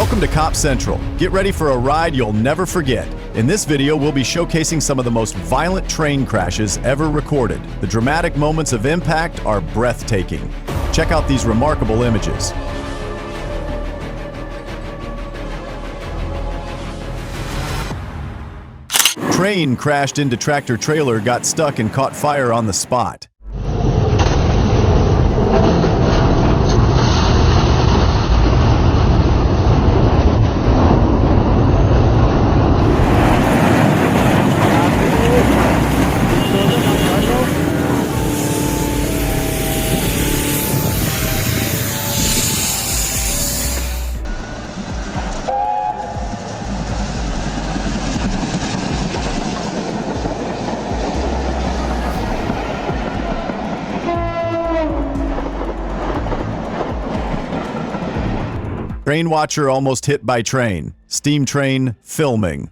Welcome to Cop Central. Get ready for a ride you'll never forget. In this video, we'll be showcasing some of the most violent train crashes ever recorded. The dramatic moments of impact are breathtaking. Check out these remarkable images. Train crashed into tractor trailer, got stuck and caught fire on the spot. Train watcher almost hit by train. Steam train filming.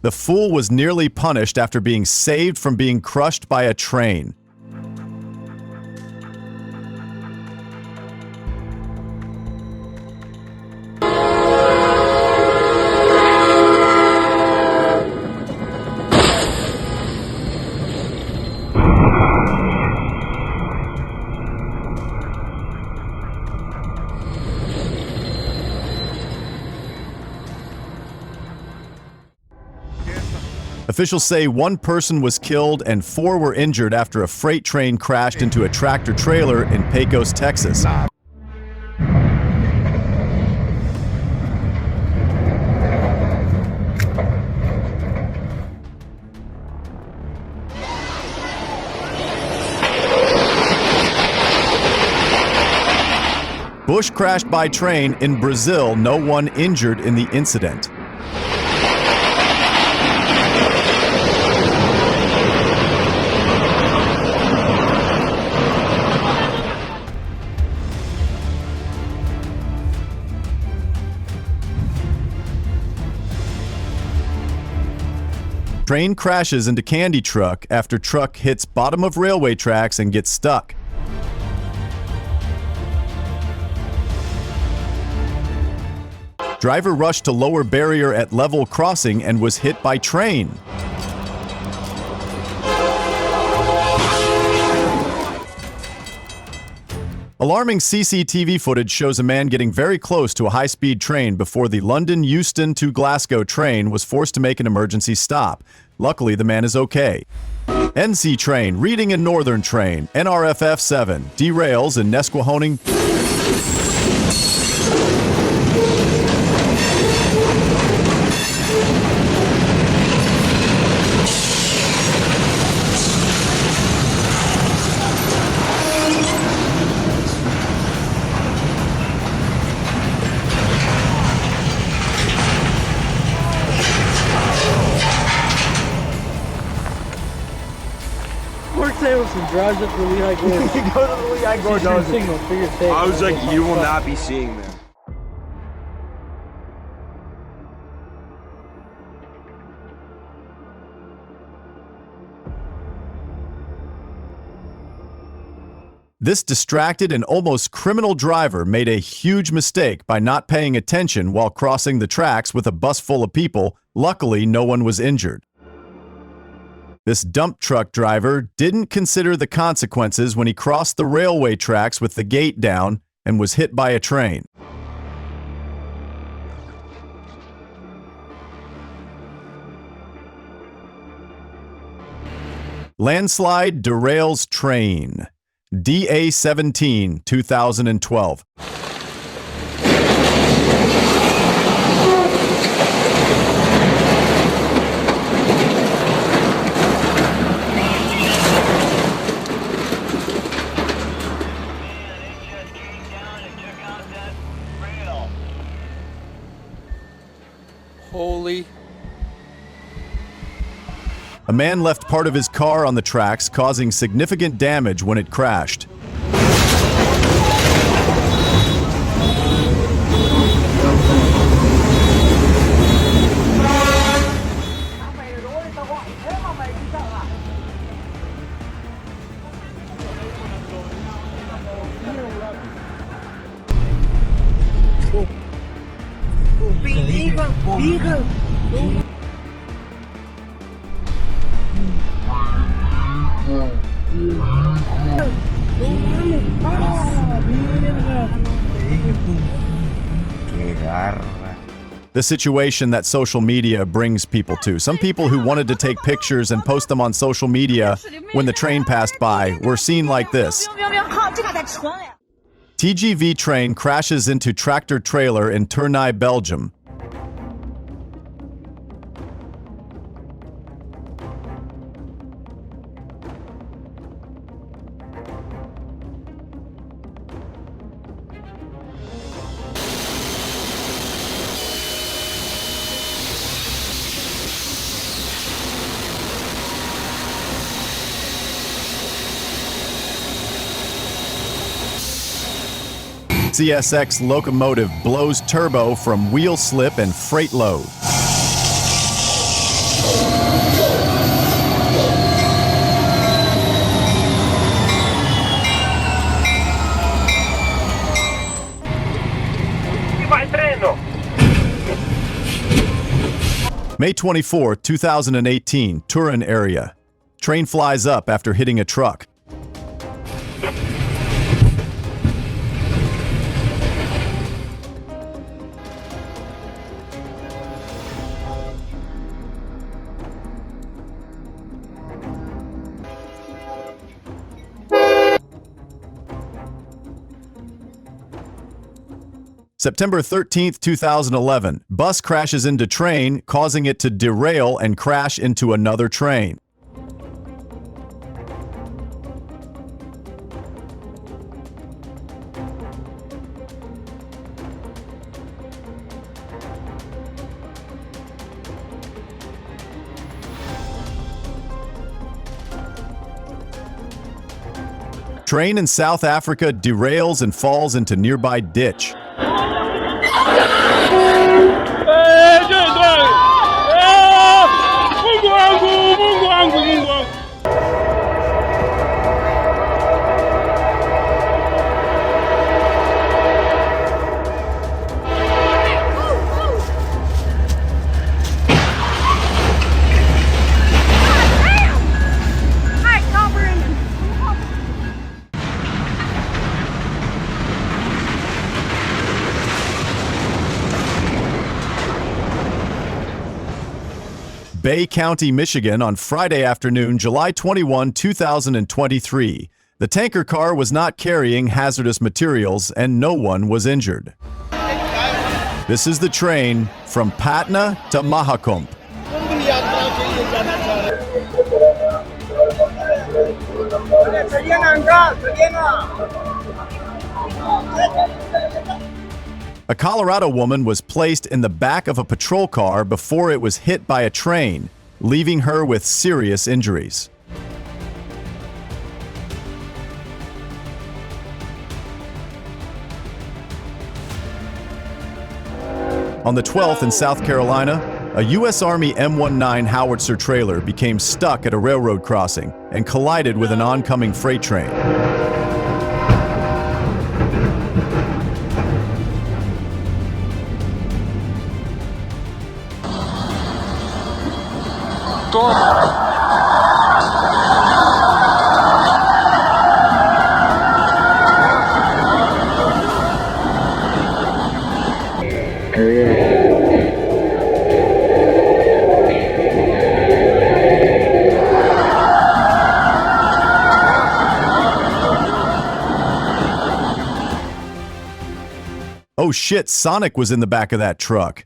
The fool was nearly punished after being saved from being crushed by a train. Officials say one person was killed and 4 were injured after a freight train crashed into a tractor trailer in Pecos, Texas. Bush crashed by train in Brazil, no one injured in the incident. Train crashes into candy truck after truck hits bottom of railway tracks and gets stuck. Driver rushed to lower barrier at level crossing and was hit by train. Alarming CCTV footage shows a man getting very close to a high-speed train before the London Euston to Glasgow train was forced to make an emergency stop. Luckily, the man is okay. NC train, Reading and Northern train, NRFF 7, derails in Nesquehoning. Samuelson drives up the Lehigh Gorge. He goes to the Lehigh Gorge. I was like, you will not be seeing them. This distracted and almost criminal driver made a huge mistake by not paying attention while crossing the tracks with a bus full of people. Luckily, no one was injured. This dump truck driver didn't consider the consequences when he crossed the railway tracks with the gate down and was hit by a train. Landslide derails train. DA-17, 2012. Holy. A man left part of his car on the tracks, causing significant damage when it crashed. The situation that social media brings people to. Some people who wanted to take pictures and post them on social media when the train passed by were seen like this. TGV train crashes into tractor trailer in Tournai, Belgium. CSX locomotive blows turbo from wheel slip and freight load. May 24, 2018, Turin area. Train flies up after hitting a truck. September 13, 2011, bus crashes into train, causing it to derail and crash into another train. Train in South Africa derails and falls into nearby ditch. Bay County, Michigan, on Friday afternoon, July 21, 2023. The tanker car was not carrying hazardous materials and no one was injured. This is the train from Patna to Mahakump. A Colorado woman was placed in the back of a patrol car before it was hit by a train, leaving her with serious injuries. On the 12th in South Carolina, a U.S. Army M19 howitzer trailer became stuck at a railroad crossing and collided with an oncoming freight train. Oh shit, Sonic was in the back of that truck.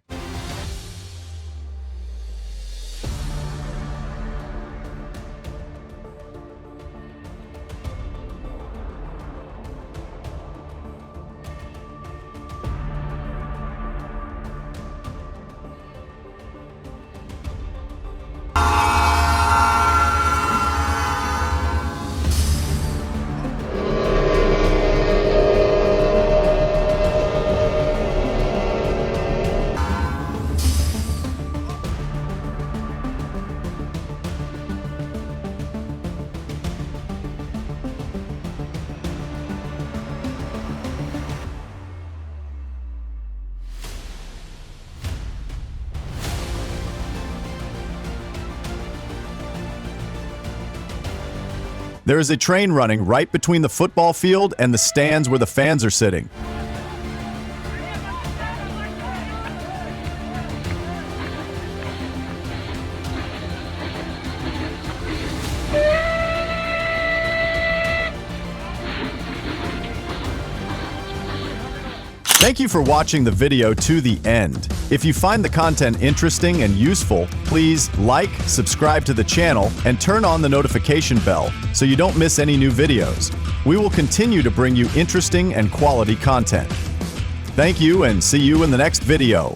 There is a train running right between the football field and the stands where the fans are sitting. Thank you for watching the video to the end. If you find the content interesting and useful, please like, subscribe to the channel, and turn on the notification bell so you don't miss any new videos. We will continue to bring you interesting and quality content. Thank you, and see you in the next video.